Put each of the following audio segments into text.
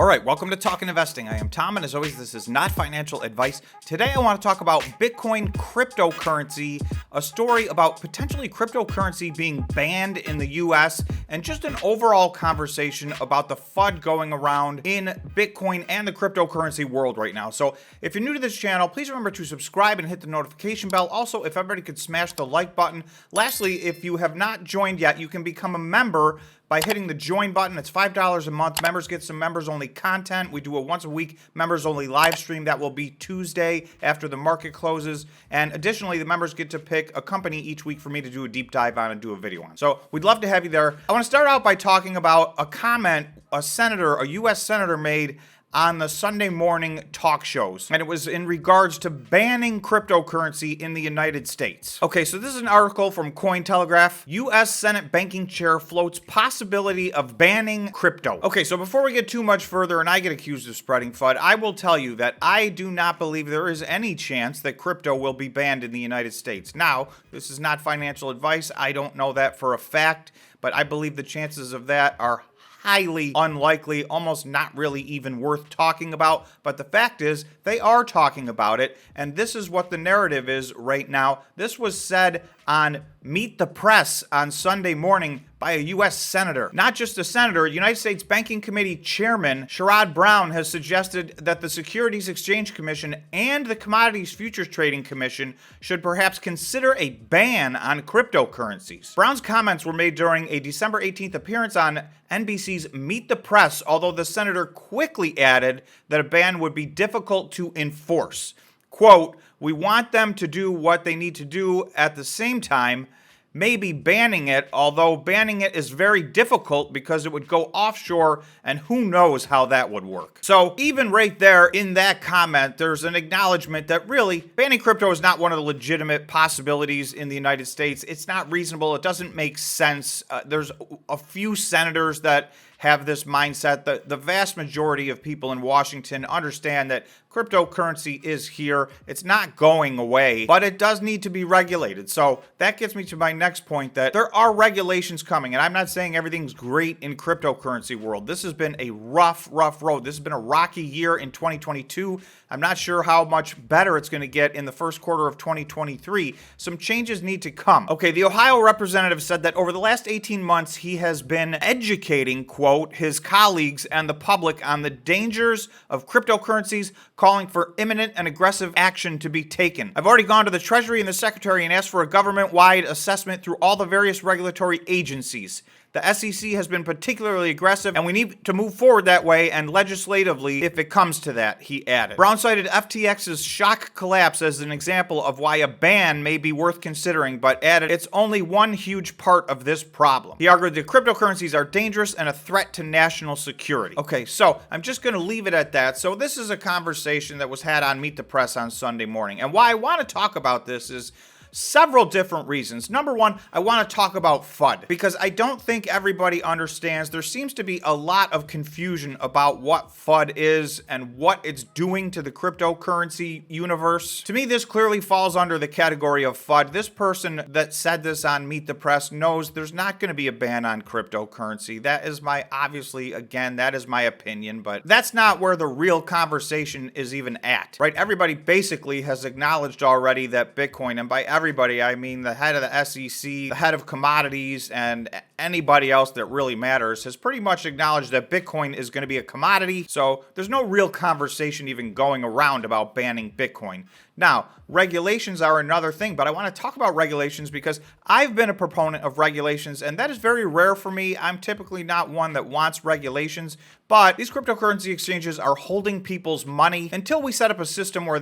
right, welcome to Talkin' Investing. I am Tom, and as always, this is not financial advice. Today, I want to talk about Bitcoin cryptocurrency, a story about potentially cryptocurrency being banned in the US, and just an overall conversation about the FUD going around in Bitcoin and the cryptocurrency world right now. So if you're new to this channel, please remember to subscribe and hit the notification bell. Also, if everybody could smash the like button. Lastly, if you have not joined yet, you can become a member by hitting the join button. It's $5 a month. Members get some members-only content. We do a once-a-week members-only live stream that will be Tuesday after the market closes. And additionally, the members get to pick a company each week for me to do a deep dive on and do a video on. So we'd love to have you there. I want to start out by talking about a comment a U.S. senator made on the Sunday morning talk shows, and it was in regards to banning cryptocurrency in the United States. Okay, so this is an article from Cointelegraph. U.S. Senate banking chair floats possibility of banning crypto. Okay, so before we get too much further and I get accused of spreading FUD, I will tell you that I do not believe there is any chance that crypto will be banned in the United States. Now, this is not financial advice. I don't know that for a fact, but I believe the chances of that are highly unlikely, almost not really even worth talking about. But the fact is, they are talking about it, and this is what the narrative is right now. This was said on Meet the Press on Sunday morning by a U.S. senator. Not just a senator, United States Banking Committee Chairman Sherrod Brown has suggested that the Securities Exchange Commission and the Commodities Futures Trading Commission should perhaps consider a ban on cryptocurrencies. Brown's comments were made during a December 18th appearance on NBC's Meet the Press, although the senator quickly added that a ban would be difficult to enforce. Quote, "We want them to do what they need to do at the same time, maybe banning it, although banning it is very difficult because it would go offshore and who knows how that would work." So even right there in that comment, there's an acknowledgement that really banning crypto is not one of the legitimate possibilities in the United States. It's not reasonable. It doesn't make sense. There's a few senators that have this mindset. The vast majority of people in Washington understand that cryptocurrency is here. It's not going away, but it does need to be regulated. So that gets me to my next point, that there are regulations coming. And I'm not saying everything's great in cryptocurrency world. This has been a rough road. This has been a rocky year in 2022. I'm not sure how much better it's going to get in the first quarter of 2023. Some changes need to come. Okay, the Ohio representative said that over the last 18 months, he has been educating, quote, his colleagues and the public on the dangers of cryptocurrencies, calling for imminent and aggressive action to be taken. I've already gone to the Treasury and the Secretary and asked for a government-wide assessment through all the various regulatory agencies. The SEC has been particularly aggressive, and we need to move forward that way and legislatively if it comes to that, he added. Brown cited FTX's shock collapse as an example of why a ban may be worth considering, but added it's only one huge part of this problem. He argued that cryptocurrencies are dangerous and a threat to national security. Okay, so I'm just going to leave it at that. So this is a conversation that was had on Meet the Press on Sunday morning. And why I want to talk about this is several different reasons. Number one, I want to talk about FUD because I don't think everybody understands. There seems to be a lot of confusion about what FUD is and what it's doing to the cryptocurrency universe. To me, this clearly falls under the category of FUD. This person that said this on Meet the Press knows there's not going to be a ban on cryptocurrency. That is that is my opinion, but that's not where the real conversation is even at, right? Everybody basically has acknowledged already that Bitcoin, and by everybody, I mean the head of the SEC, the head of commodities, and anybody else that really matters, has pretty much acknowledged that Bitcoin is going to be a commodity. So there's no real conversation even going around about banning Bitcoin. Now, regulations are another thing, but I want to talk about regulations because I've been a proponent of regulations, and that is very rare for me. I'm typically not one that wants regulations, but these cryptocurrency exchanges are holding people's money until we set up a system where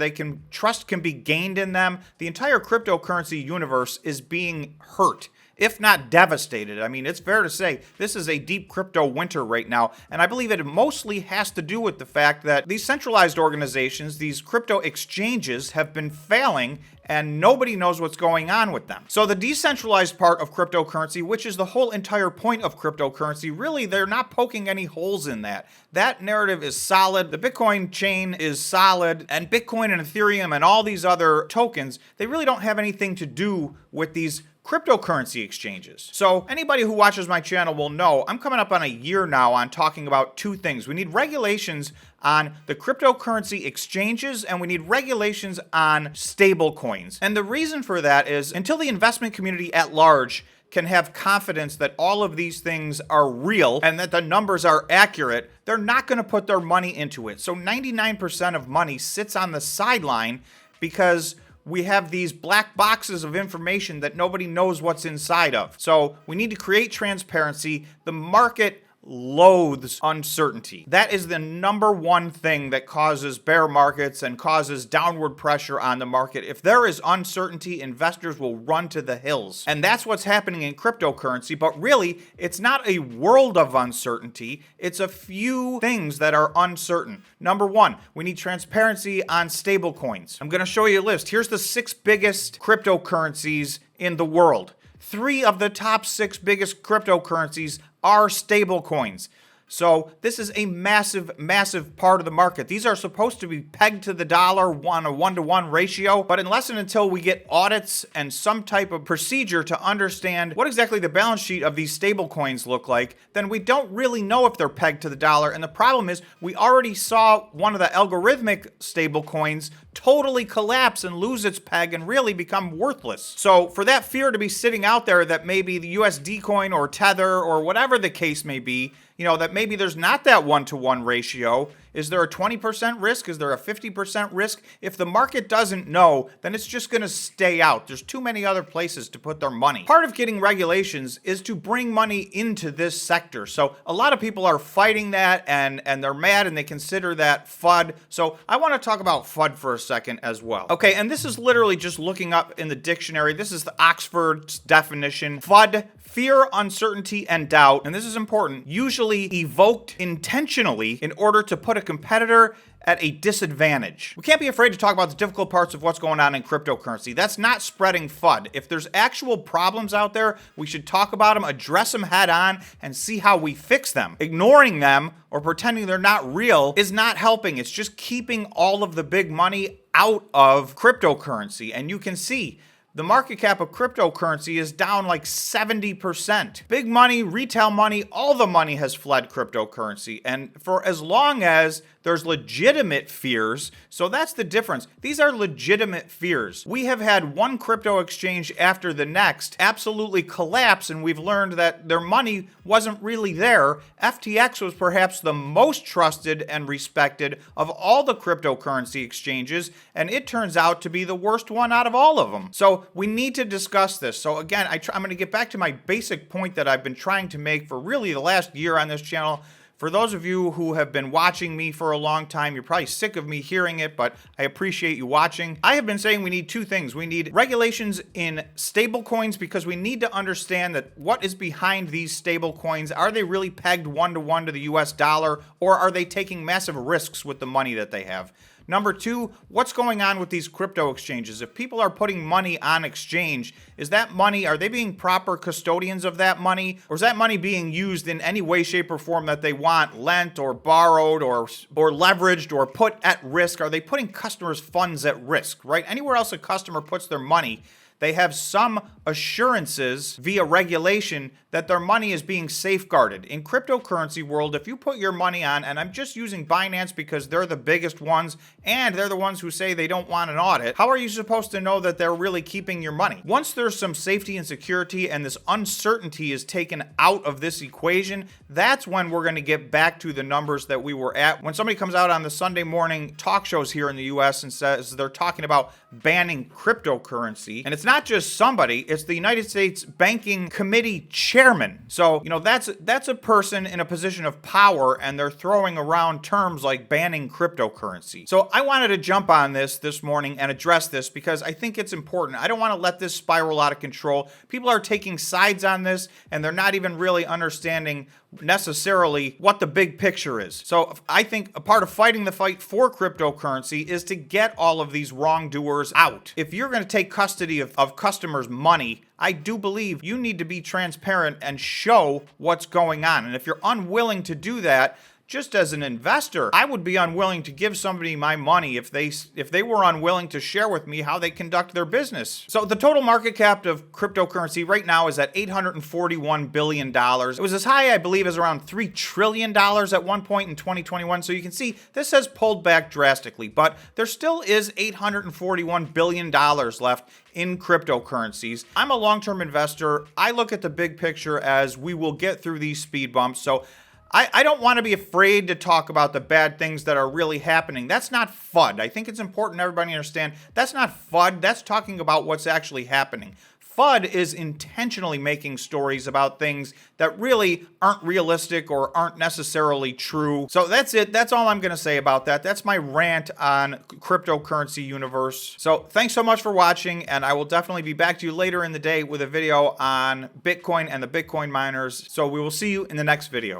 trust can be gained in them. The entire cryptocurrency universe is being hurt, if not devastated. I mean, it's fair to say this is a deep crypto winter right now, and I believe it mostly has to do with the fact that these centralized organizations, these crypto exchanges, have been failing and nobody knows what's going on with them. So the decentralized part of cryptocurrency, which is the whole entire point of cryptocurrency, really, they're not poking any holes in that. That narrative is solid. The Bitcoin chain is solid, and Bitcoin and Ethereum and all these other tokens, they really don't have anything to do with these cryptocurrency exchanges. So anybody who watches my channel will know I'm coming up on a year now on talking about two things. We need regulations on the cryptocurrency exchanges, and we need regulations on stable coins. And the reason for that is until the investment community at large can have confidence that all of these things are real and that the numbers are accurate, they're not going to put their money into it. So 99% of money sits on the sideline because we have these black boxes of information that nobody knows what's inside of. So we need to create transparency. The market loathes uncertainty. That is the number one thing that causes bear markets and causes downward pressure on the market. If there is uncertainty, investors will run to the hills. And that's what's happening in cryptocurrency. But really, it's not a world of uncertainty. It's a few things that are uncertain. Number one, we need transparency on stable coins. I'm going to show you a list. Here's the 6 biggest cryptocurrencies in the world. 3 of the top 6 biggest cryptocurrencies are stable coins. So this is a massive, massive part of the market. These are supposed to be pegged to the dollar on a 1-to-1 ratio, but unless and until we get audits and some type of procedure to understand what exactly the balance sheet of these stable coins look like, then we don't really know if they're pegged to the dollar. And the problem is we already saw one of the algorithmic stable coins totally collapse and lose its peg and really become worthless. So for that fear to be sitting out there that maybe the USD coin or Tether or whatever the case may be, that maybe there's not that 1-to-1 ratio. Is there a 20% risk? Is there a 50% risk? If the market doesn't know, then it's just going to stay out. There's too many other places to put their money. Part of getting regulations is to bring money into this sector. So a lot of people are fighting that and they're mad and they consider that FUD. So I want to talk about FUD for a second as well. Okay, and this is literally just looking up in the dictionary. This is the Oxford's definition. FUD, fear, uncertainty, and doubt, and this is important, usually evoked intentionally in order to put a competitor at a disadvantage. We can't be afraid to talk about the difficult parts of what's going on in cryptocurrency. That's not spreading FUD. If there's actual problems out there, we should talk about them, address them head on, and see how we fix them. Ignoring them or pretending they're not real is not helping. It's just keeping all of the big money out of cryptocurrency. And you can see the market cap of cryptocurrency is down like 70%. Big money, retail money, all the money has fled cryptocurrency. And for as long as there's legitimate fears, so that's the difference. These are legitimate fears. We have had one crypto exchange after the next absolutely collapse, and we've learned that their money wasn't really there. FTX was perhaps the most trusted and respected of all the cryptocurrency exchanges, and it turns out to be the worst one out of all of them. So we need to discuss this. So again, I'm going to get back to my basic point that I've been trying to make for really the last year on this channel. For those of you who have been watching me for a long time, you're probably sick of me hearing it, but I appreciate you watching. I have been saying we need 2 things. We need regulations in stable coins because we need to understand that what is behind these stable coins. Are they really pegged 1-to-1 to the US dollar, or are they taking massive risks with the money that they have? Number 2, what's going on with these crypto exchanges? If people are putting money on exchange, is that money, are they being proper custodians of that money? Or is that money being used in any way, shape, or form that they want, lent or borrowed or leveraged or put at risk? Are they putting customers' funds at risk, right? Anywhere else a customer puts their money, they have some assurances via regulation that their money is being safeguarded. In cryptocurrency world, if you put your money on, and I'm just using Binance because they're the biggest ones and they're the ones who say they don't want an audit, how are you supposed to know that they're really keeping your money? Once there's some safety and security and this uncertainty is taken out of this equation, that's when we're going to get back to the numbers that we were at. When somebody comes out on the Sunday morning talk shows here in the US and says they're talking about banning cryptocurrency, and it's not just somebody, it's the United States Banking Committee chairman. So, that's a person in a position of power, and they're throwing around terms like banning cryptocurrency. So I wanted to jump on this morning and address this because I think it's important. I don't want to let this spiral out of control. People are taking sides on this, and they're not even really understanding necessarily what the big picture is. So I think a part of fighting the fight for cryptocurrency is to get all of these wrongdoers out. If you're going to take custody of customers' money, I do believe you need to be transparent and show what's going on. And if you're unwilling to do that, just as an investor, I would be unwilling to give somebody my money if they were unwilling to share with me how they conduct their business. So the total market cap of cryptocurrency right now is at $841 billion. It was as high, I believe, as around $3 trillion at one point in 2021. So you can see this has pulled back drastically, but there still is $841 billion left in cryptocurrencies. I'm a long-term investor. I look at the big picture as we will get through these speed bumps. So I don't want to be afraid to talk about the bad things that are really happening. That's not FUD. I think it's important everybody understand that's not FUD. That's talking about what's actually happening. FUD is intentionally making stories about things that really aren't realistic or aren't necessarily true. So that's it. That's all I'm going to say about that. That's my rant on cryptocurrency universe. So thanks so much for watching, and I will definitely be back to you later in the day with a video on Bitcoin and the Bitcoin miners. So we will see you in the next video.